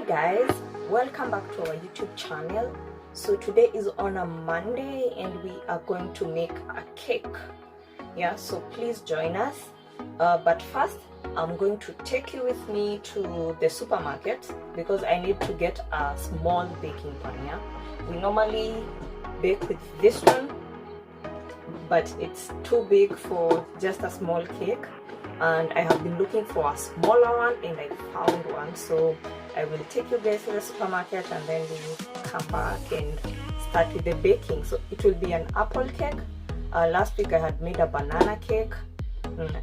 Hi guys, welcome back to our YouTube channel. So today is on a Monday and we are going to make a cake. Yeah, so please join us. But first I'm going to take you with me to the supermarket because I need to get a small baking pan. Yeah, we normally bake with this one, but it's too big for just a small cake, and I have been looking for a smaller one and I found one. So I will take you guys to the supermarket and then we will come back and start with the baking. So it will be an apple cake. Last week I had made a banana cake.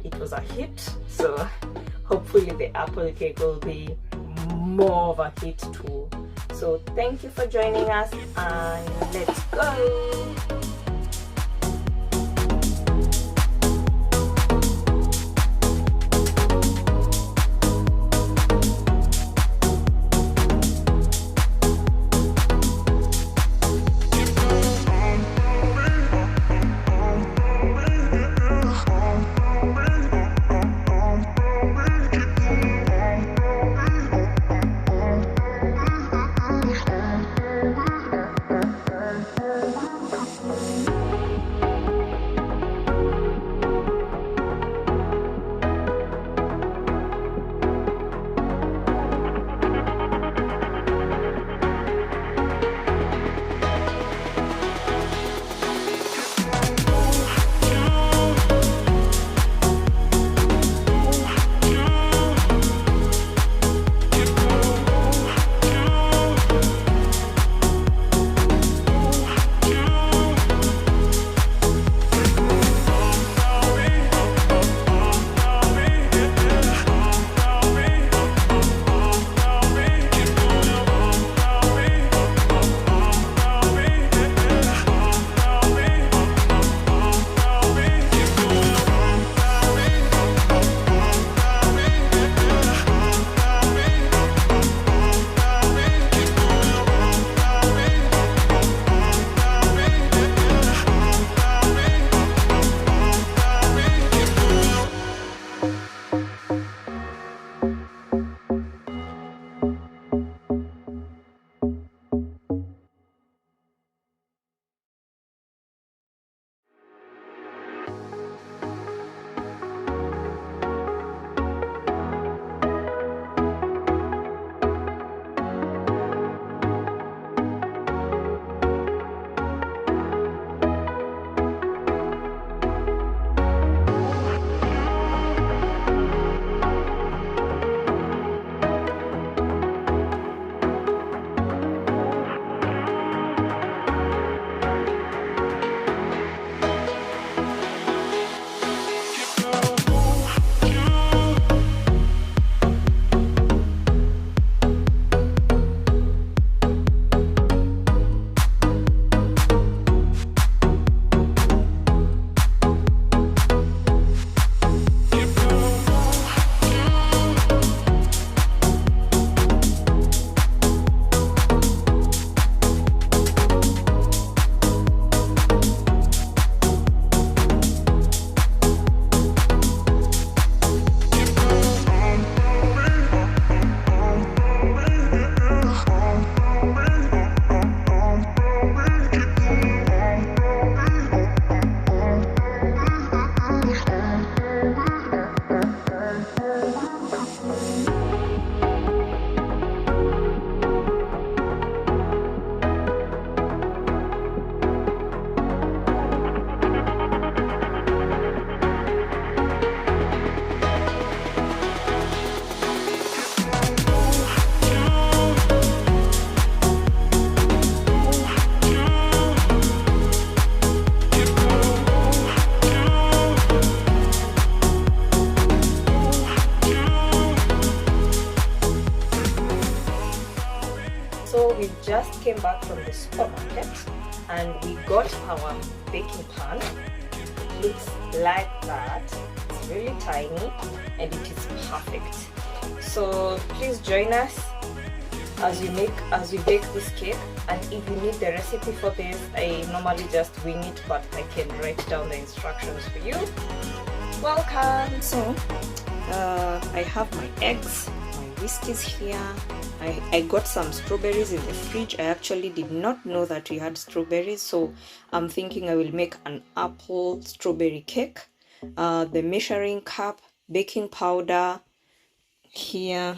It was a hit, so hopefully the apple cake will be more of a hit too. So thank you for joining us and let's go. So we just came back from the supermarket and we got our baking pan. It looks like that. It's really tiny and it is perfect. So please join us as we bake this cake. And if you need the recipe for this, I normally just wing it, but I can write down the instructions for you. Welcome. So I have my eggs, my whisk is here. I got some strawberries in the fridge. I actually did not know that we had strawberries, so I'm thinking I will make an apple strawberry cake. The measuring cup, baking powder here,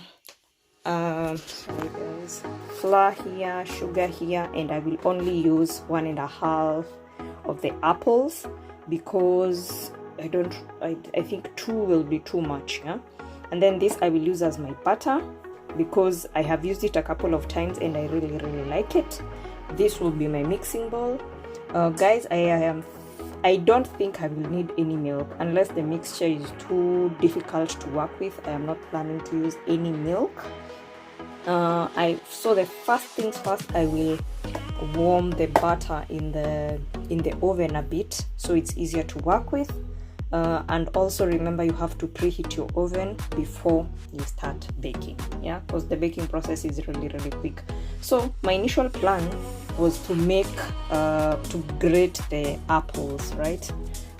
sorry guys, flour here, sugar here, and I will only use 1.5 of the apples because I think 2 will be too much, yeah. And then this I will use as my butter because I have used it a couple of times and I really like it. This will be my mixing bowl. Guys, I don't think I will need any milk unless the mixture is too difficult to work with. I am not planning to use any milk. So the first things first, I will warm the butter in the oven a bit so it's easier to work with. And also remember, you have to preheat your oven before you start baking, yeah, because the baking process is really quick. So my initial plan was to grate the apples, right?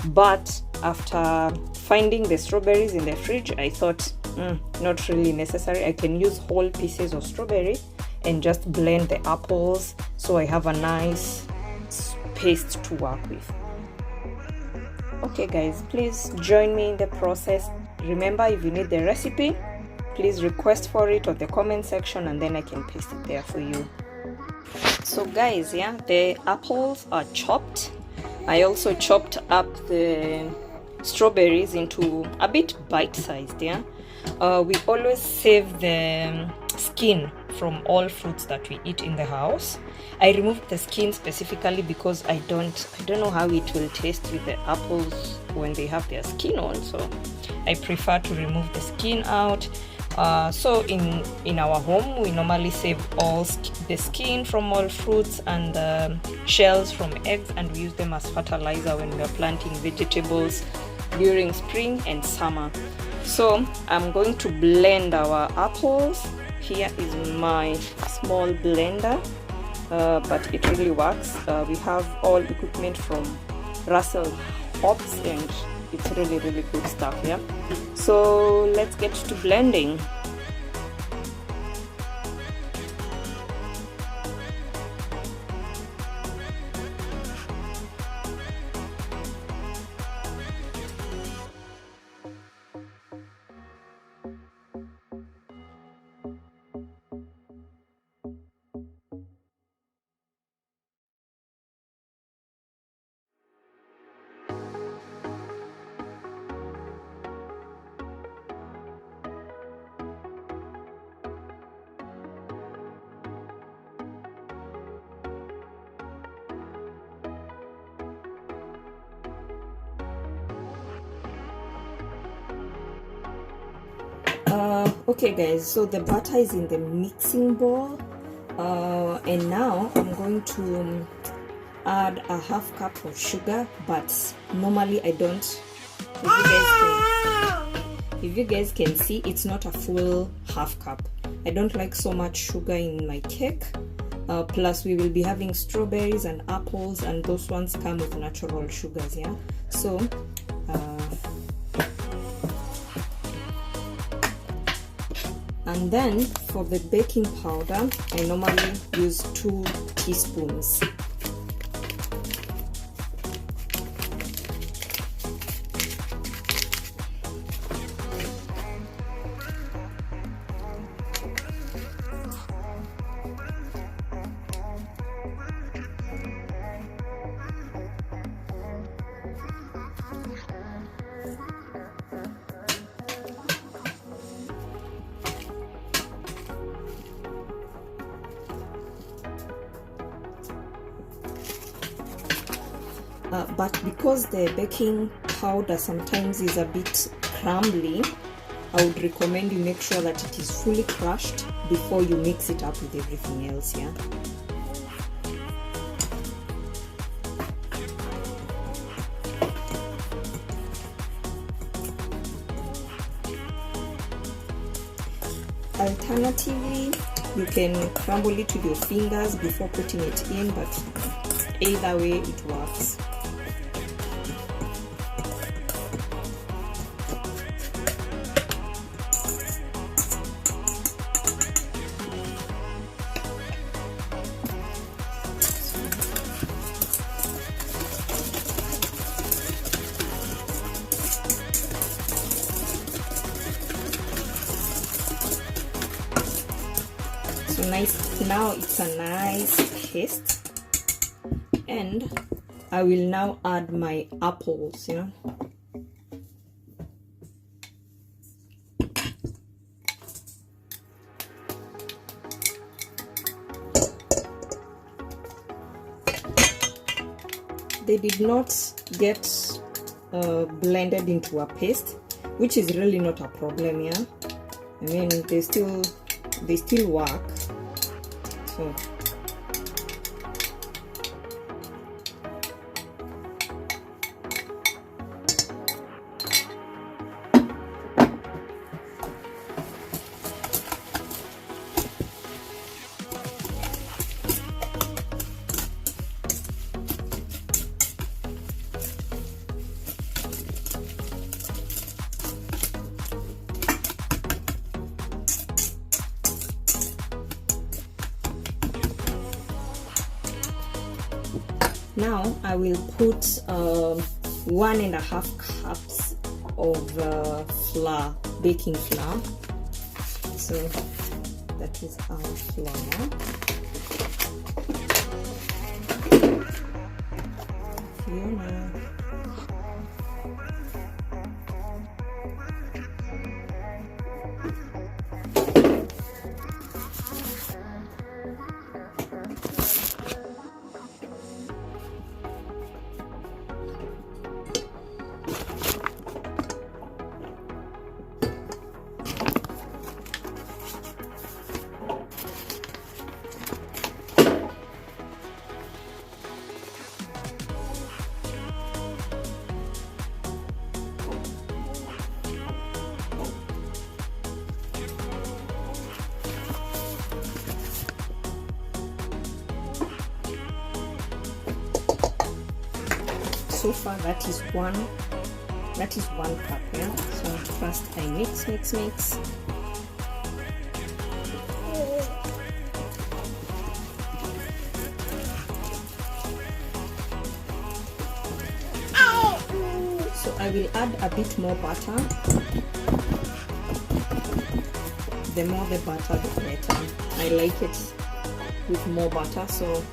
But after finding the strawberries in the fridge, I thought not really necessary. I can use whole pieces of strawberry and just blend the apples so I have a nice paste to work with. Okay guys, please join me in the process. Remember, if you need the recipe, please request for it on the comment section and then I can paste it there for you. So guys, yeah, the apples are chopped. I also chopped up the strawberries into a bit bite-sized, yeah. We always save the skin from all fruits that we eat in the house. I removed the skin specifically because I don't know how it will taste with the apples when they have their skin on, so I prefer to remove the skin out. So in our home, we normally save all the skin from all fruits and shells from eggs, and we use them as fertilizer when we are planting vegetables during spring and summer. So I'm going to blend our apples. Here is my small blender, but it really works. We have all equipment from Russell Hobbs and it's really good stuff, yeah. So let's get to blending. Okay guys, so the butter is in the mixing bowl, and now I'm going to add a 1/2 cup of sugar, but normally I don't. If you guys can see, it's not a full 1/2 cup. I don't like so much sugar in my cake. Plus we will be having strawberries and apples, and those ones come with natural sugars, yeah. So and then for the baking powder, I normally use 2 teaspoons. But because the baking powder sometimes is a bit crumbly, I would recommend you make sure that it is fully crushed before you mix it up with everything else, yeah. Alternatively, you can crumble it with your fingers before putting it in, but either way it works. So nice, now it's a nice paste, and I will now add my apples, you know. They did not get blended into a paste, which is really not a problem. Yeah, I mean they still work. So now I will put 1.5 cups of flour, baking flour. So that is our flour. So far that is one cup. Yeah, so first I mix. So I will add a bit more butter. The more the butter, the better. I like it with more butter. So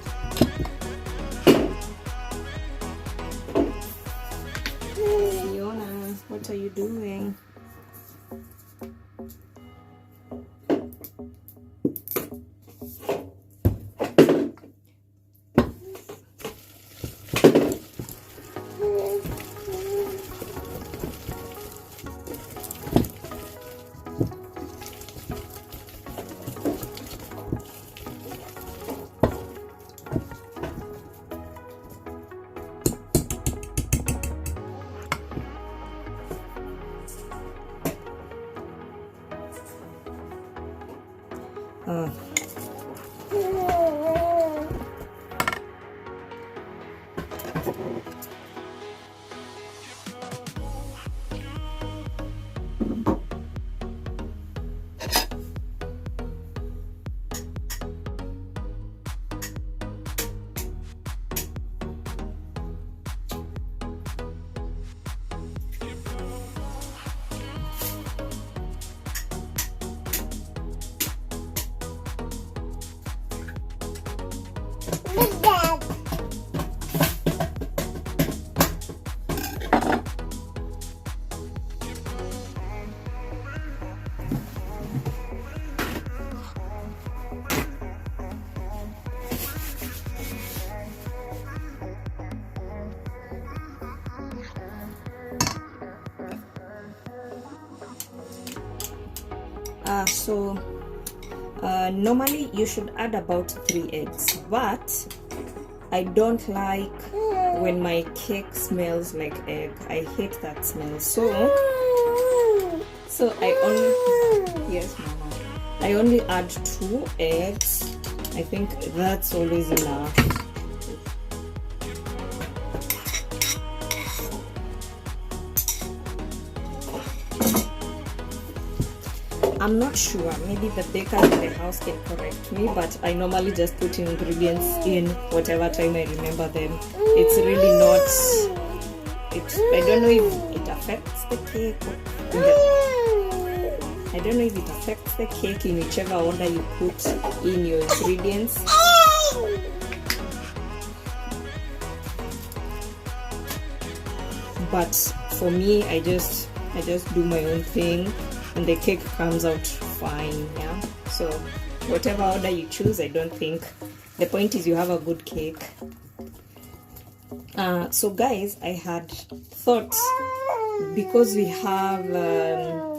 what are you doing? Normally you should add about 3 eggs, but I don't like when my cake smells like egg. I hate that smell. So I only, yes mama, I only add 2 eggs. I think that's always enough. I'm not sure, maybe the baker in the house can correct me, but I normally just put ingredients in whatever time I remember them. It's really not, I don't know if it affects the cake. I don't know if it affects the cake in whichever order you put in your ingredients. But for me, I just do my own thing and the cake comes out fine. Yeah, so whatever order you choose, I don't think the point is you have a good cake. So guys, I had thought, because we have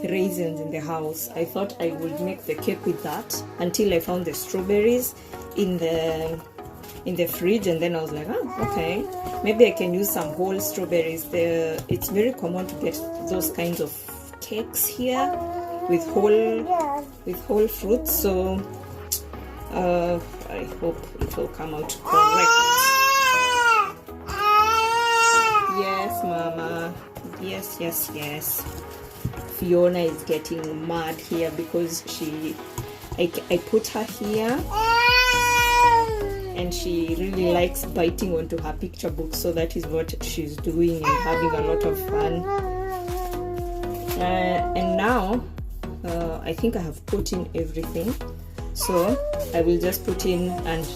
raisins in the house, I thought I would make the cake with that until I found the strawberries in the fridge, and then I was like, oh, okay, maybe I can use some whole strawberries. It's very common to get those kinds of cakes here with whole fruits, so I hope it will come out correct. Yes, Mama. Yes. Fiona is getting mad here because I put her here and she really likes biting onto her picture book, so that is what she's doing and having a lot of fun. And now I think I have put in everything, so I will just put in and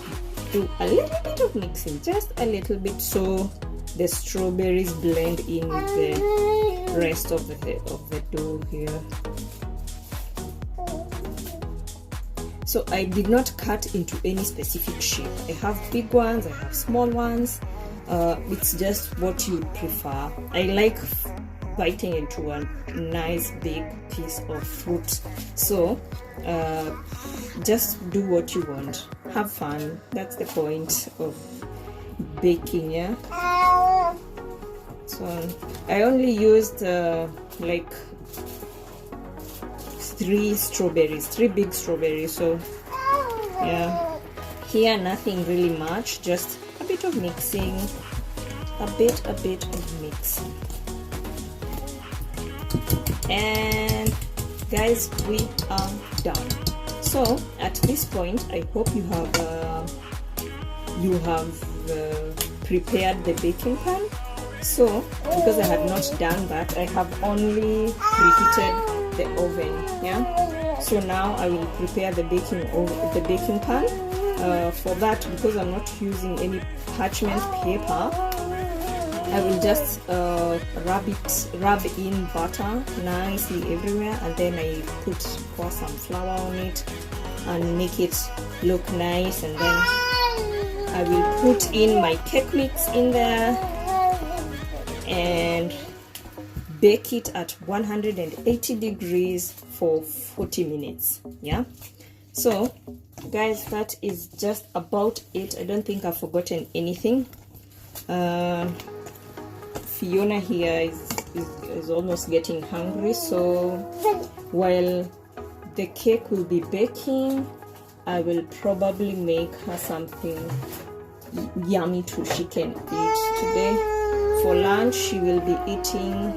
do a little bit of mixing, just a little bit, so the strawberries blend in with the rest of the dough here. So I did not cut into any specific shape. I have big ones, I have small ones. It's just what you prefer. I like biting into a nice big piece of fruit. So just do what you want. Have fun. That's the point of baking, yeah. So I only used like 3 big strawberries, so yeah. Here nothing really much, just a bit of mixing, a bit of mixing. And guys, we are done. So at this point, I hope you have prepared the baking pan. So because I had not done that, I have only preheated the oven. Yeah. So now I will prepare the baking pan. For that, because I'm not using any parchment paper, I will just rub in butter nicely everywhere, and then I pour some flour on it and make it look nice, and then I will put in my cake mix in there and bake it at 180 degrees for 40 minutes. Yeah. So guys, that is just about it. I don't think I've forgotten anything. Fiona here is almost getting hungry, so while the cake will be baking, I will probably make her something yummy too she can eat today. For lunch, she will be eating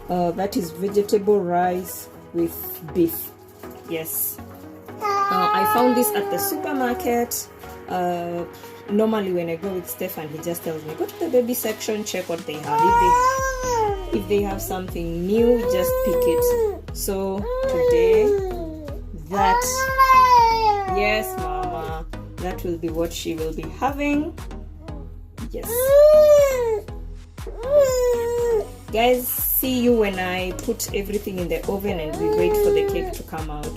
that is vegetable rice with beef. Yes. I found this at the supermarket. Normally when I go with Stefan, he just tells me, go to the baby section, check what they have. If they have something new, just pick it. So today, yes, Mama, that will be what she will be having. Yes. Guys, see you when I put everything in the oven and we wait for the cake to come out.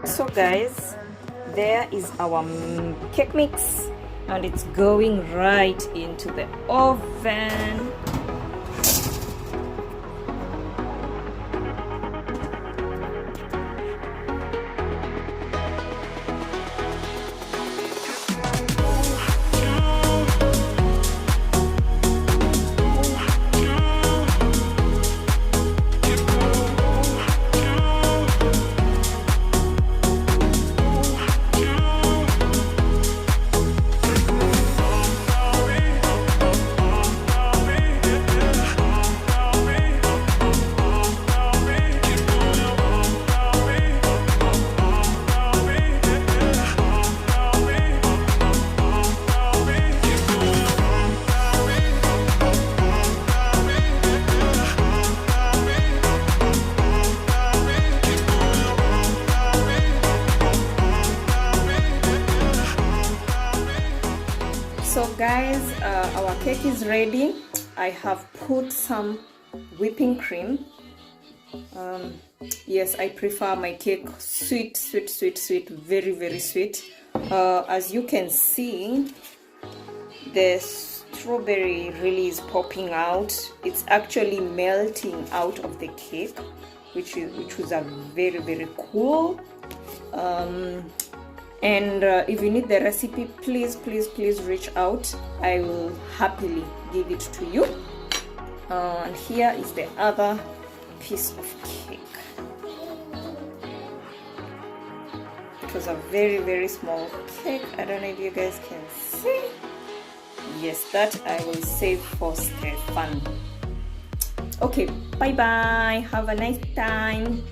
So guys, there is our cake mix, and it's going right into the oven. So guys, our cake is ready. I have put some whipping cream. Yes, I prefer my cake sweet, very, very sweet. As you can see, the strawberry really is popping out. It's actually melting out of the cake, which was a very, very cool. And if you need the recipe, please reach out. I will happily give it to you. And here is the other piece of cake. It was a very, very small cake. I don't know if you guys can see. Yes, that I will save for Stefan. Okay, bye bye. Have a nice time.